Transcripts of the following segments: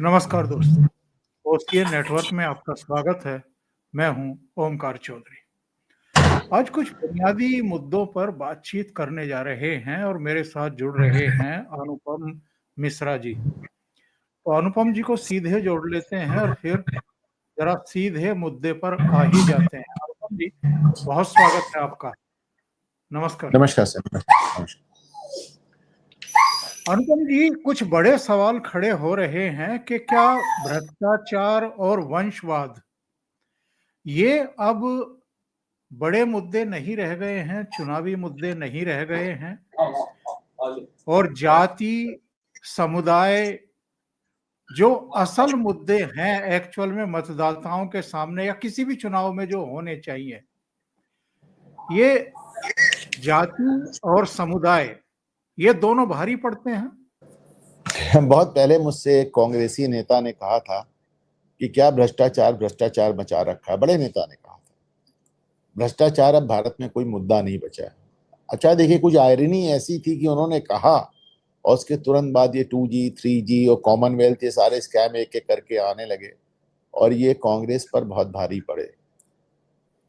नमस्कार दोस्तों, OCA network में आपका स्वागत है। मैं हूं ओमकार चौधरी। आज कुछ बुनियादी मुद्दों पर बातचीत करने जा रहे हैं और मेरे साथ जुड़ रहे हैं अनुपम मिश्रा जी। तो अनुपम जी को सीधे जोड़ लेते हैं और फिर जरा सीधे मुद्दे पर आ ही जाते हैं। अनुपम जी, बहुत स्वागत है आपका। नमस्कार। नमस्कार सर। नमस्कार। अनुपम जी, कुछ बड़े सवाल खड़े हो रहे हैं कि क्या भ्रष्टाचार और वंशवाद ये अब बड़े मुद्दे नहीं रह गए हैं, चुनावी मुद्दे नहीं रह गए हैं और जाति, समुदाय जो असल मुद्दे हैं एक्चुअल में मतदाताओं के सामने या किसी भी चुनाव में जो होने चाहिए, ये जाति और समुदाय ये दोनों भारी पड़ते हैं। बहुत पहले मुझसे एक कांग्रेसी नेता ने कहा था कि क्या भ्रष्टाचार भ्रष्टाचार मचा रखा है। बड़े नेता ने कहा था भ्रष्टाचार अब भारत में कोई मुद्दा नहीं बचा है। अच्छा देखिए, कुछ आयरनी ऐसी थी कि उन्होंने कहा और उसके तुरंत बाद ये 2G 3G और कॉमनवेल्थ ये सारे स्कैम एक एक करके आने लगे और ये कांग्रेस पर बहुत भारी पड़े।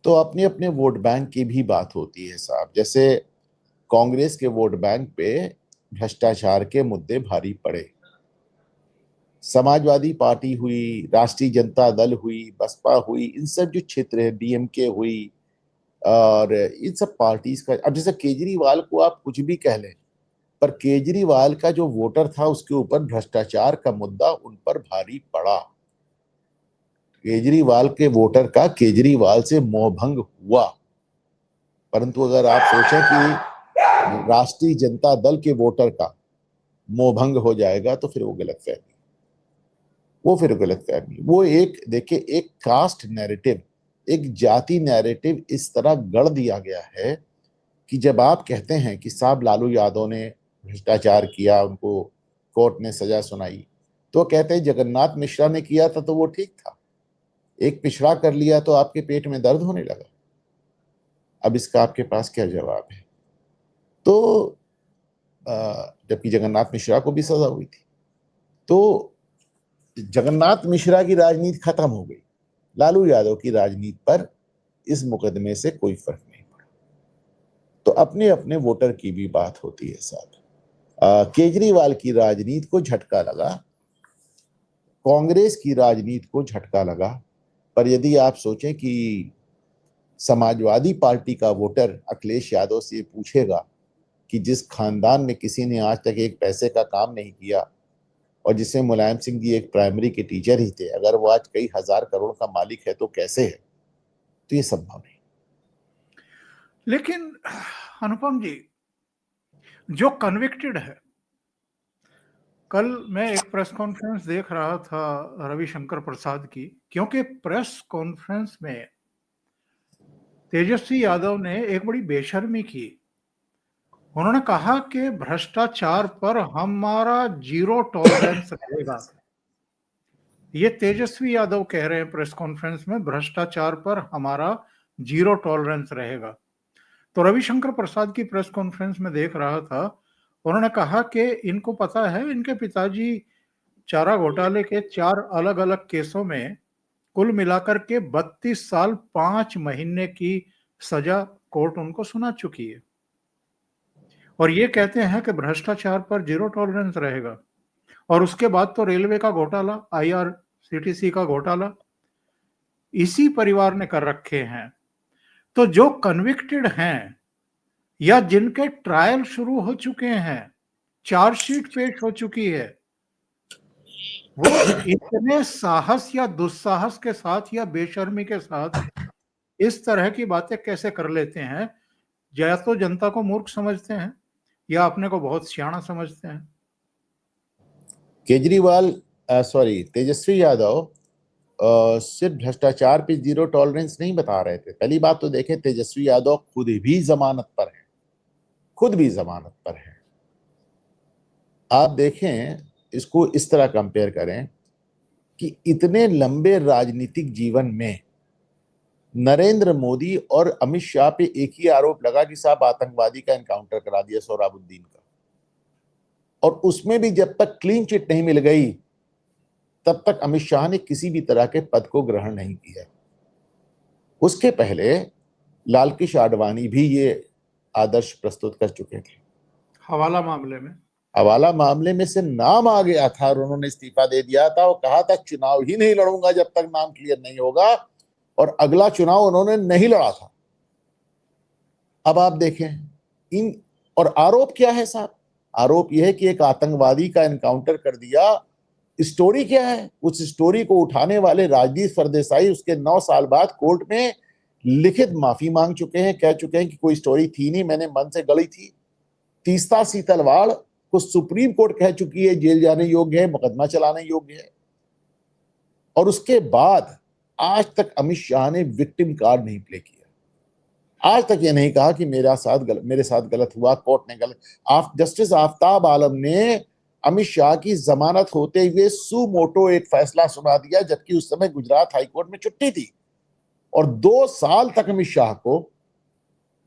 तो अपने अपने वोट बैंक की भी बात होती है साहब। जैसे कांग्रेस के वोट बैंक पे भ्रष्टाचार के मुद्दे भारी पड़े। समाजवादी पार्टी हुई, राष्ट्रीय जनता दल हुई, बसपा हुई, इन सब जो क्षेत्र है, डीएमके हुई और इन सब पार्टीज का, अब जैसे केजरीवाल को आप कुछ भी कह लें, पर केजरीवाल का जो वोटर था उसके ऊपर भ्रष्टाचार का मुद्दा उन पर भारी पड़ा। केजरीवाल के वोटर का केजरीवाल से मोहभंग हुआ। परंतु अगर आप सोचें कि राष्ट्रीय जनता दल के वोटर का मोहभंग हो जाएगा तो फिर वो गलतफहमी, वो एक देखिए, एक कास्ट नैरेटिव, एक जाति नैरेटिव इस तरह गढ़ दिया गया है कि जब आप कहते हैं कि साहब लालू यादव ने भ्रष्टाचार किया, उनको कोर्ट ने सजा सुनाई, तो कहते हैं जगन्नाथ मिश्रा ने किया था तो वो ठीक था, एक पिछड़ा कर लिया तो आपके पेट में दर्द होने लगा। अब इसका आपके पास क्या जवाब है? तो जबकि जगन्नाथ मिश्रा को भी सजा हुई थी, तो जगन्नाथ मिश्रा की राजनीति खत्म हो गई, लालू यादव की राजनीति पर इस मुकदमे से कोई फर्क नहीं पड़ा। तो अपने अपने वोटर की भी बात होती है साहब। केजरीवाल की राजनीति को झटका लगा, कांग्रेस की राजनीति को झटका लगा, पर यदि आप सोचें कि समाजवादी पार्टी का वोटर अखिलेश यादव से पूछेगा कि जिस खानदान में किसी ने आज तक एक पैसे का काम नहीं किया और जिसमें मुलायम सिंह जी एक प्राइमरी के टीचर ही थे, अगर वो आज कई हजार करोड़ का मालिक है तो कैसे है? तो ये संभव नहीं। लेकिन अनुपम जी, जो कन्विक्टेड है, कल मैं एक प्रेस कॉन्फ्रेंस देख रहा था रविशंकर प्रसाद की, क्योंकि प्रेस कॉन्फ्रेंस में तेजस्वी यादव ने एक बड़ी बेशर्मी की। उन्होंने कहा कि भ्रष्टाचार पर हमारा जीरो टॉलरेंस रहेगा। ये तेजस्वी यादव कह रहे हैं प्रेस कॉन्फ्रेंस में, भ्रष्टाचार पर हमारा जीरो टॉलरेंस रहेगा। तो रविशंकर प्रसाद की प्रेस कॉन्फ्रेंस में देख रहा था, उन्होंने कहा कि इनको पता है इनके पिताजी चारा घोटाले के 4 अलग-अलग केसों में कुल मिलाकर के 32 साल 5 महीने की सजा कोर्ट उनको सुना चुकी है और ये कहते हैं कि भ्रष्टाचार पर जीरो टॉलरेंस रहेगा। और उसके बाद तो रेलवे का घोटाला, आईआरसीटीसी का घोटाला इसी परिवार ने कर रखे हैं। तो जो कन्विक्टेड हैं या जिनके ट्रायल शुरू हो चुके हैं, चार्जशीट पेश हो चुकी है, वो इतने साहस या दुस्साहस के साथ या बेशर्मी के साथ इस तरह की बातें कैसे कर लेते हैं? या तो जनता को मूर्ख समझते हैं या अपने को बहुत सियाना समझते हैं। केजरीवाल, सॉरी, तेजस्वी यादव सिर्फ भ्रष्टाचार पे जीरो टॉलरेंस नहीं बता रहे थे। पहली बात तो देखें, तेजस्वी यादव खुद भी जमानत पर है, खुद भी जमानत पर है। आप देखें, इसको इस तरह कंपेयर करें कि इतने लंबे राजनीतिक जीवन में नरेंद्र मोदी और अमित शाह पे एक ही आरोप लगा कि साहब आतंकवादी का एनकाउंटर करा दिया, सोहराबुद्दीन का, और उसमें भी जब तक क्लीन चिट नहीं मिल गई तब तक अमित शाह ने किसी भी तरह के पद को ग्रहण नहीं किया। उसके पहले लालकृष्ण आडवाणी भी ये आदर्श प्रस्तुत कर चुके थे। हवाला मामले में, हवाला मामले में से नाम आ गया था और उन्होंने इस्तीफा दे दिया था और कहा था चुनाव ही नहीं लड़ूंगा जब तक नाम क्लियर नहीं होगा, और अगला चुनाव उन्होंने नहीं लड़ा था। अब आप देखें इन, और आरोप क्या है साहब? आरोप यह है कि एक आतंकवादी का एनकाउंटर कर दिया। स्टोरी क्या है? उस स्टोरी को उठाने वाले राजदीप सरदेसाई उसके 9 साल बाद कोर्ट में लिखित माफी मांग चुके हैं, कह चुके हैं कि कोई स्टोरी थी नहीं, मैंने मन से गढ़ी थी। तीस्ता सीतलवाड़ को सुप्रीम कोर्ट कह चुकी है जेल जाने योग्य है, मुकदमा चलाने योग्य है। और उसके बाद आज तक अमित शाह ने विक्टिम कार्ड नहीं प्ले किया। आज तक ये नहीं कहा कि मेरे साथ गलत हुआ, कोर्ट ने गलत। जस्टिस आफ्ताब आलम ने अमित शाह की जमानत होते हुए सू मोटो एक फैसला सुना दिया, जबकि उस समय गुजरात हाईकोर्ट में छुट्टी थी, और 2 साल तक अमित शाह को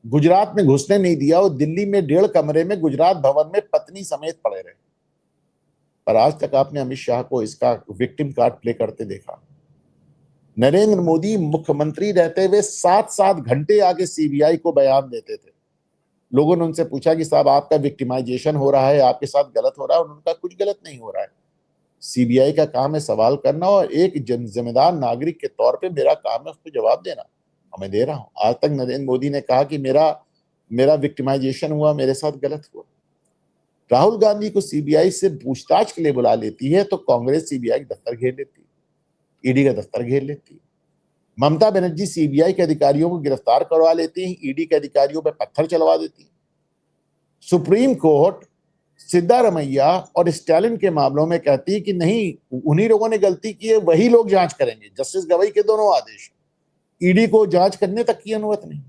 गुजरात में घुसने नहीं दिया। वो दिल्ली में 1.5 कमरे में गुजरात भवन में पत्नी समेत पड़े रहे। पर आज तक आपने अमित शाह को इसका विक्टिम कार्ड प्ले करते देखा? नरेंद्र मोदी मुख्यमंत्री रहते हुए 7-7 घंटे आगे सीबीआई को बयान देते थे। लोगों ने उनसे पूछा कि साहब आपका विक्टिमाइजेशन हो रहा है, आपके साथ गलत हो रहा है, उनका कुछ गलत नहीं हो रहा है। सीबीआई का काम है सवाल करना, और एक जिम्मेदार नागरिक के तौर पे मेरा काम है उसको जवाब देना, और मैं दे रहा हूं। आज तक नरेंद्र मोदी ने कहा कि मेरा विक्टिमाइजेशन हुआ, मेरे साथ गलत हुआ। राहुल गांधी को सीबीआई से पूछताछ के लिए बुला लेती है तो कांग्रेस सीबीआई का दफ्तर घेर लेती है, ईडी का दफ्तर घेर लेती है। ममता बनर्जी सीबीआई के अधिकारियों को गिरफ्तार करवा लेती है, ईडी के अधिकारियों पर पत्थर चलवा देती है। सुप्रीम कोर्ट सिद्धारमैया और स्टालिन के मामलों में कहती है कि नहीं, उन्हीं लोगों ने गलती की है, वही लोग जांच करेंगे। जस्टिस गवाई के दोनों आदेश, ईडी को जांच करने तक की अनुमति नहीं।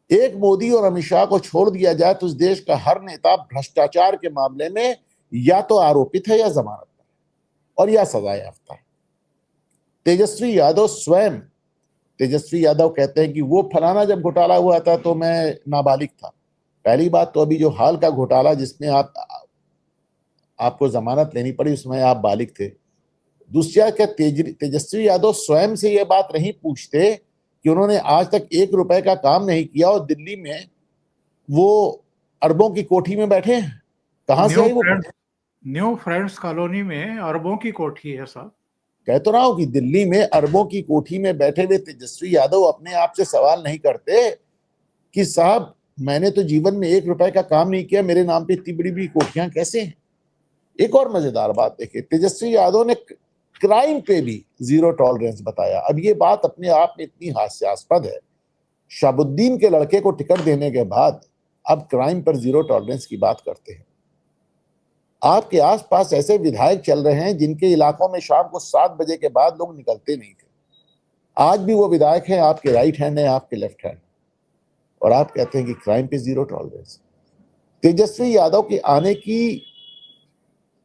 एक मोदी और अमित शाह को छोड़ दिया जाए तो इस देश का हर नेता भ्रष्टाचार के मामले में या तो आरोपित है या जमानत पर है और या सजा याफ्ता है। तेजस्वी यादव कहते हैं कि वो फलाना जब घोटाला हुआ था तो मैं नाबालिग था। पहली बात तो अभी जो हाल का घोटाला जिसमें आपको जमानत लेनी पड़ी उसमें आप बालिग थे। दूसरा, क्या तेजस्वी यादव स्वयं से ये बात नहीं पूछते कि उन्होंने आज तक 1 रुपए का काम नहीं किया और दिल्ली में वो अरबों की कोठी में बैठे हैं? कहां से आई वो? न्यू फ्रेंड्स कॉलोनी में अरबों की कोठी है साहब। कह तो रहा हूं कि दिल्ली में अरबों की कोठी में बैठे हुए तेजस्वी यादव अपने आप से सवाल नहीं करते कि साहब मैंने तो जीवन में 1 रुपए का काम नहीं किया, मेरे नाम पे इतनी बड़ी बड़ी कोठियां कैसे हैं? एक और मजेदार बात देखिए, तेजस्वी यादव ने क्राइम पे भी 0 टॉलरेंस बताया। अब ये बात अपने आप में इतनी हास्यास्पद है, शाहबुद्दीन के लड़के को टिकट देने के बाद अब क्राइम पर 0 टॉलरेंस की बात करते हैं। आपके आसपास ऐसे विधायक चल रहे हैं जिनके इलाकों में शाम को 7 बजे के बाद लोग निकलते नहीं थे। आज भी वो विधायक हैं, आपके राइट हैंड है, आपके लेफ्ट हैंड, और आप कहते हैं कि क्राइम पे 0 टॉलरेंस। तेजस्वी यादव के आने की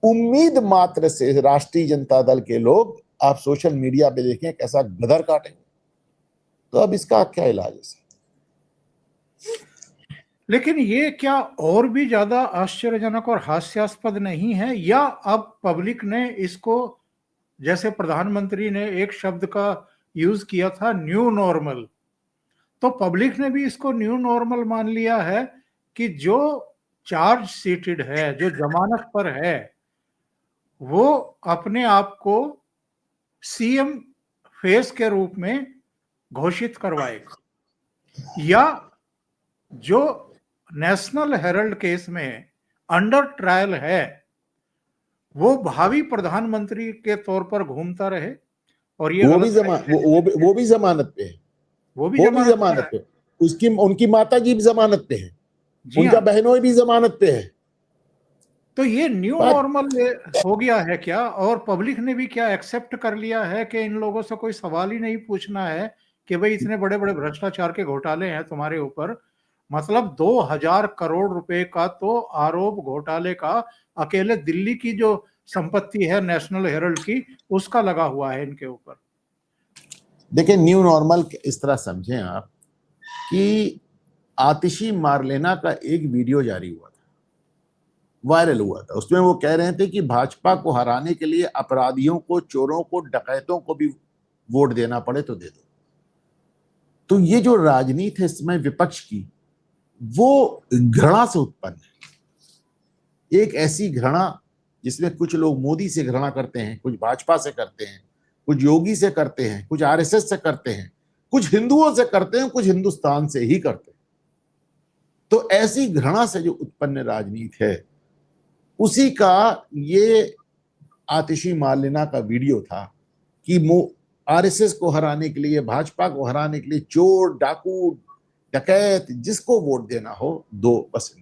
उम्मीद मात्र से राष्ट्रीय जनता दल के लोग आप सोशल मीडिया पे देखें कैसा गदर काटेंगे। तो अब इसका क्या इलाज है? लेकिन ये क्या और भी ज्यादा आश्चर्यजनक और हास्यास्पद नहीं है? या अब पब्लिक ने इसको, जैसे प्रधानमंत्री ने एक शब्द का यूज किया था न्यू नॉर्मल, तो पब्लिक ने भी इसको न्यू नॉर्मल मान लिया है कि जो चार्ज सीटेड है, जो जमानत पर है, वो अपने आप को सीएम फेस के रूप में घोषित करवाएगा, या जो नेशनल हेरल्ड केस में अंडर ट्रायल है वो भावी प्रधानमंत्री के तौर पर घूमता रहे, और ये वो भी जमानत पे है, वो भी जमानत पे। उनकी माता जी भी जमानत पे है, उनका बहनोई भी जमानत पे है। तो ये न्यू नॉर्मल हो गया है क्या? और पब्लिक ने भी क्या एक्सेप्ट कर लिया है कि इन लोगों से कोई सवाल ही नहीं पूछना है कि भाई इतने बड़े बड़े भ्रष्टाचार के घोटाले हैं तुम्हारे ऊपर? मतलब 2000 करोड़ रुपए का तो आरोप घोटाले का अकेले दिल्ली की जो संपत्ति है नेशनल हेरल्ड की, उसका लगा हुआ है इनके ऊपर। देखिए, न्यू नॉर्मल इस तरह समझें आप कि आतिशी मारलेना का एक वीडियो जारी हुआ था वायरल हुआ था। उसमें वो कह रहे थे कि भाजपा को हराने के लिए अपराधियों को, चोरों को, डकैतों को भी वोट देना पड़े तो दे दो। तो ये जो राजनीति है इस समय विपक्ष की, वो घृणा से उत्पन्न है। एक ऐसी घृणा जिसमें कुछ लोग मोदी से घृणा करते हैं, कुछ भाजपा से करते हैं, कुछ योगी से करते हैं, कुछ आरएसएस से करते हैं, कुछ हिंदुओं से करते हैं, कुछ हिंदुस्तान से ही करते हैं। तो ऐसी घृणा से जो उत्पन्न राजनीति है, उसी का ये आतिशी मार्लेना का वीडियो था कि आरएसएस को हराने के लिए, भाजपा को हराने के लिए चोर, डाकू, डकैत जिसको वोट देना हो दो, बस